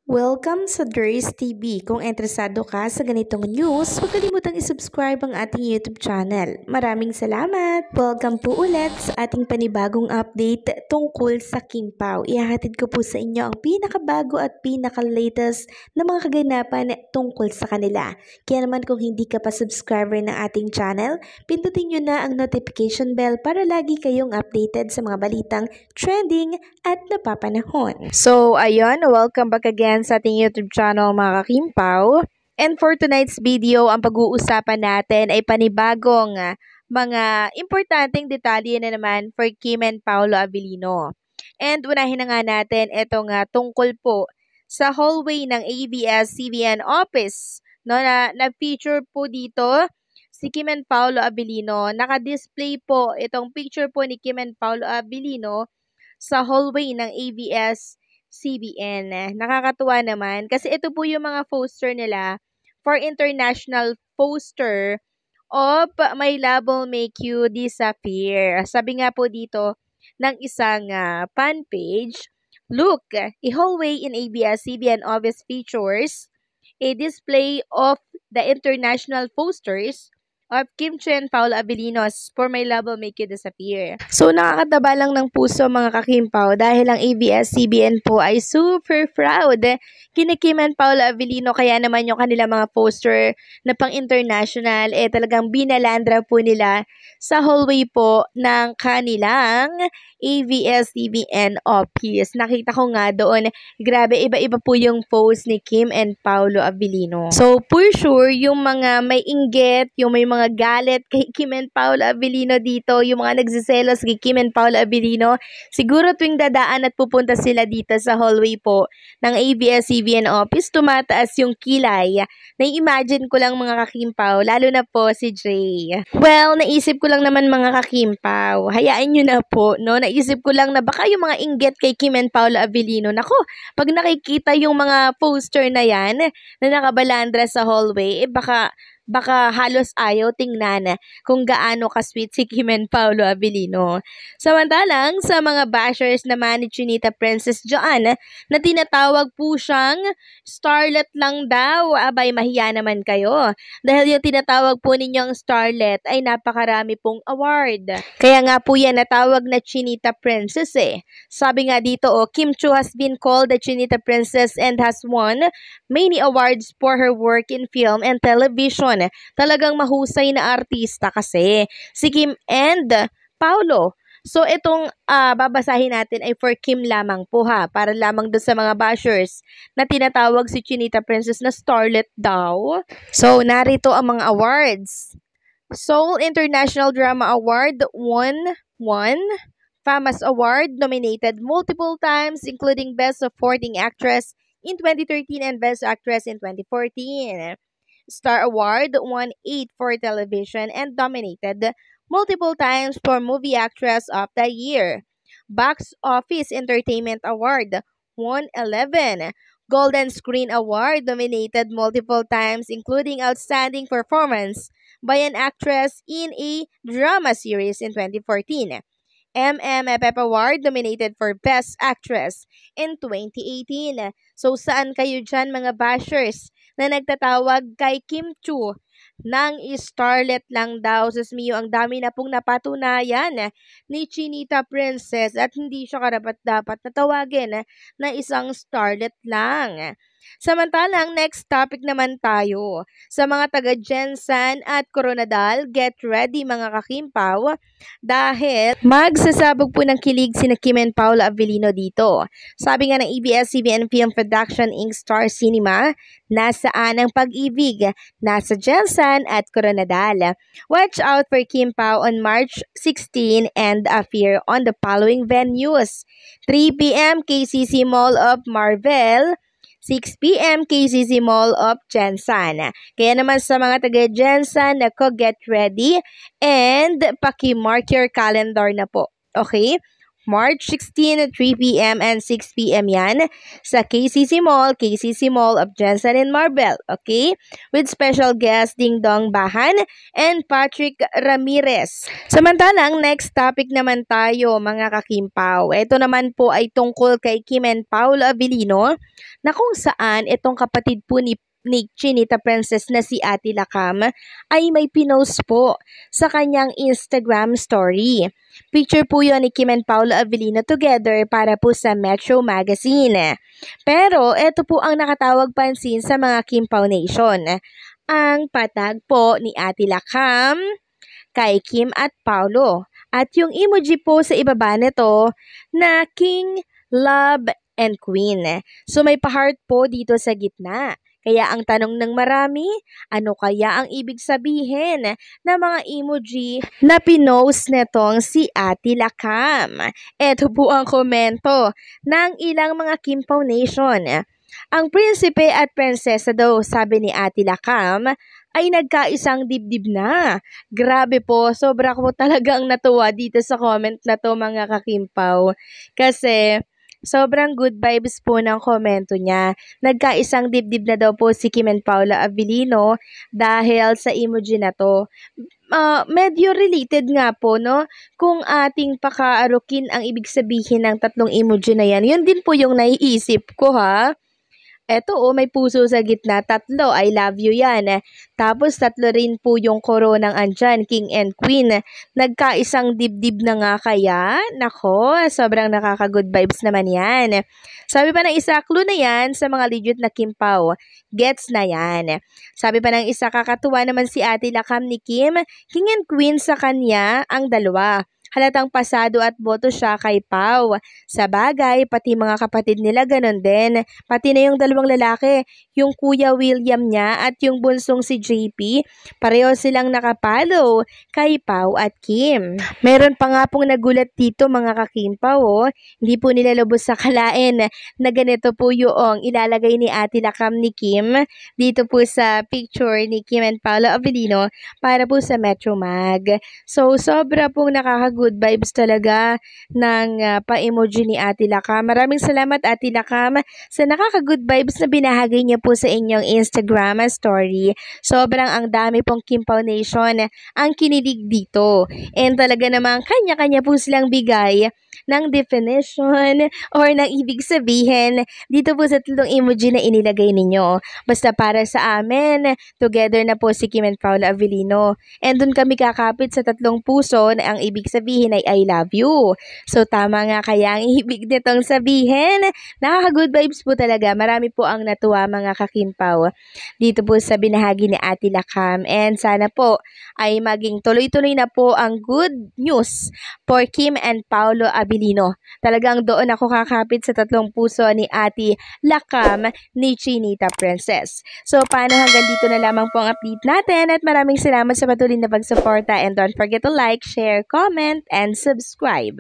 Welcome sa Durs TV. Kung interesado ka sa ganitong news, huwag kalimutang isubscribe ang ating YouTube channel. Maraming salamat! Welcome po ulit sa ating panibagong update tungkol sa Kim Pao. Ihahatid ko po sa inyo ang pinakabago at pinaka-latest na mga kaganapan tungkol sa kanila. Kaya naman kung hindi ka pa subscriber ng ating channel, pindutin nyo na ang notification bell para lagi kayong updated sa mga balitang trending at napapanahon. So, ayun, welcome back again sa ating YouTube channel mga kakimpaw. And for tonight's video, ang pag-uusapan natin ay panibagong mga importanteng detalye na naman for Kim and Paolo Abilino. And unahin na nga natin itong tungkol po sa hallway ng ABS-CBN office. No, na feature po dito si Kim and Paolo Abilino. Naka-display po itong picture po ni Kim and Paolo Abilino sa hallway ng ABS-CBN. Nakakatuwa naman kasi ito po yung mga poster nila for international poster of My Love Will Make You Disappear. Sabi nga po dito ng isang fan page, look, a hallway in ABS-CBN office features a display of the international posters of Kim Chiu and Paolo Abilino's For My Love Will Make You Disappear. So, nakakataba lang ng puso mga kakimpaw dahil ang ABS-CBN po ay super proud kina Kim and Paolo Abilino, kaya naman yung kanila mga poster na pang-international talagang binalandra po nila sa hallway po ng kanilang ABS-CBN office. Nakita ko nga doon, grabe, iba-iba po yung post ni Kim and Paolo Abilino. So, for sure, yung mga may inggit, yung may mga galit kay Kim and Paolo Abilino dito, yung mga nagsiselos kay Kim and Paolo Abilino, siguro tuwing dadaan at pupunta sila dito sa hallway po ng ABS-CBN office, tumataas yung kilay. Na-imagine ko lang mga kakimpaw, lalo na po si Jay. Well, naisip ko lang naman mga kakimpaw, hayaan nyo na po, no? Naisip ko lang na baka yung mga inggit kay Kim and Paolo Abilino, nako, pag nakikita yung mga poster na yan, na nakabalandra sa hallway, baka halos ayaw tingnan kung gaano ka-sweet si Kim and Paolo Abilino. Samantalang sa mga bashers naman ni Chinita Princess Joanne na tinatawag po siyang starlet lang daw. Abay, mahiya naman kayo. Dahil yung tinatawag po ninyong starlet ay napakarami pong award. Kaya nga po yan natawag na Chinita Princess Sabi nga dito, Kim Chiu has been called the Chinita Princess and has won many awards for her work in film and television. Talagang mahusay na artista kasi si Kim and Paolo. So itong babasahin natin ay for Kim lamang po para lamang doon sa mga bashers na tinatawag si Chinita Princess na starlet daw. So narito ang mga awards. Seoul International Drama Award won 1. FAMAS Award nominated multiple times including Best Supporting Actress in 2013 and Best Actress in 2014. Star Award won 8 for television and dominated multiple times for Movie Actress of the Year. Box Office Entertainment Award won 11. Golden Screen Award nominated multiple times including Outstanding Performance by an Actress in a Drama Series in 2014. MMFF Award nominated for Best Actress in 2018. So saan kayo dyan mga bashers na nagtatawag kay Kim Chiu ng starlet lang daw? Susmiyo, ang dami na pong napatunayan ni Chinita Princess at hindi siya karapat-dapat na tawagin na isang starlet lang. Samantalang next topic naman tayo sa mga taga Jensen at Coronadal. Get ready mga kakimpaw dahil magsasabog po ng kilig sina Kim and Paolo Abilino dito. Sabi nga ng ABS-CBN Film Production Inc. Star Cinema, nasaan ang pag-ibig? Nasa Jensen at Coronadal. Watch out for Kim Pao on March 16 and appear on the following venues: 3 p.m. KCC Mall of Marvel, 6 p.m. KCC Mall of Jensen. Kaya naman sa mga taga Jensen, get ready and paki-mark your calendar na po. Okay? March 16, 3 p.m. and 6 p.m. yan sa KCC Mall of Jensen and Marbel, okay? With special guest Ding Dong Bahan and Patrick Ramirez. Samantalang, next topic naman tayo mga kakimpaw. Ito naman po ay tungkol kay Kim and Paolo Avellino na kung saan itong kapatid po ni Chinita Princess na si Ate Lakam ay may pinost po sa kanyang Instagram story. Picture po yun ni Kim and Paolo Avellino together para po sa Metro Magazine. Pero ito po ang nakatawag pansin sa mga Kimpaw Nation. Ang patag po ni Ate Lakam kay Kim at Paolo. At yung emoji po sa ibaba nito na King, Love, and Queen. So may pa-heart po dito sa gitna. Kaya ang tanong ng marami, ano kaya ang ibig sabihin ng mga emoji na pinost netong si Ate Lakam? Ito po ang komento ng ilang mga Kimpaw Nation. Ang prinsipe at prinsesa daw, sabi ni Ate Lakam, ay nagkaisang dibdib na. Grabe po, sobra ko talagang natuwa dito sa comment na to mga kakimpaw. Kasi sobrang good vibes po ng komento niya. Nagkaisang dibdib na daw po si Kim and Paolo Avellino dahil sa emoji na to. Medyo related nga po, no? Kung ating pakaarukin ang ibig sabihin ng tatlong emoji na yan, yun din po yung naiisip ko, ha? Eto may puso sa gitna, 3, I love you yan. Tapos 3 rin po yung koronang andyan, King and Queen. Nagkaisang dibdib na nga kaya? Nako, sobrang nakaka-good vibes naman yan. Sabi pa ng isa, clue na yan sa mga legit na Kimpaw. Gets na yan. Sabi pa ng isa, kakatuwa naman si Ate Lakam ni Kim, King and Queen sa kanya ang dalawa. Halatang pasado at boto siya kay Pau. Sa bagay, pati mga kapatid nila ganun din. Pati na yung dalawang lalaki, yung Kuya William niya at yung bunsong si JP, pareho silang nakapalo kay Pau at Kim. Meron pa nga pong nagulat dito mga kakimpaw, hindi po nila lubos sa kalain na ganito po yung ilalagay ni Ate Lakam ni Kim dito po sa picture ni Kim and Paolo Avellino para po sa Metro Mag. So, sobra pong good vibes talaga ng pa-emoji ni Ate Lakam. Maraming salamat Ate Lakam sa nakaka-good vibes na binahagi niyo po sa inyong Instagram story. Sobrang ang dami pong Kimpaw Nation ang kinilig dito. And talaga namang kanya-kanya po silang bigay ng definition or ng ibig sabihin dito po sa tatlong emoji na inilagay ninyo. Basta para sa amin, together na po si Kim and Paolo Avellino. And dun kami kakapit sa 3 puso na ang ibig sabihin ay I love you. So tama nga kaya ang ibig nitong sabihin. Nakaka-good vibes po talaga. Marami po ang natuwa mga kakimpaw dito po sa binahagi ni Ate Lakam. And sana po ay maging tuloy-tuloy na po ang good news for Kim and Paolo Avellino. Talagang doon ako kakapit sa 3 puso ni Ate Lakam ni Chinita Princess. So paano hanggang dito na lamang po ang update natin at maraming salamat sa patuloy na pagsuporta and don't forget to like, share, comment, and subscribe.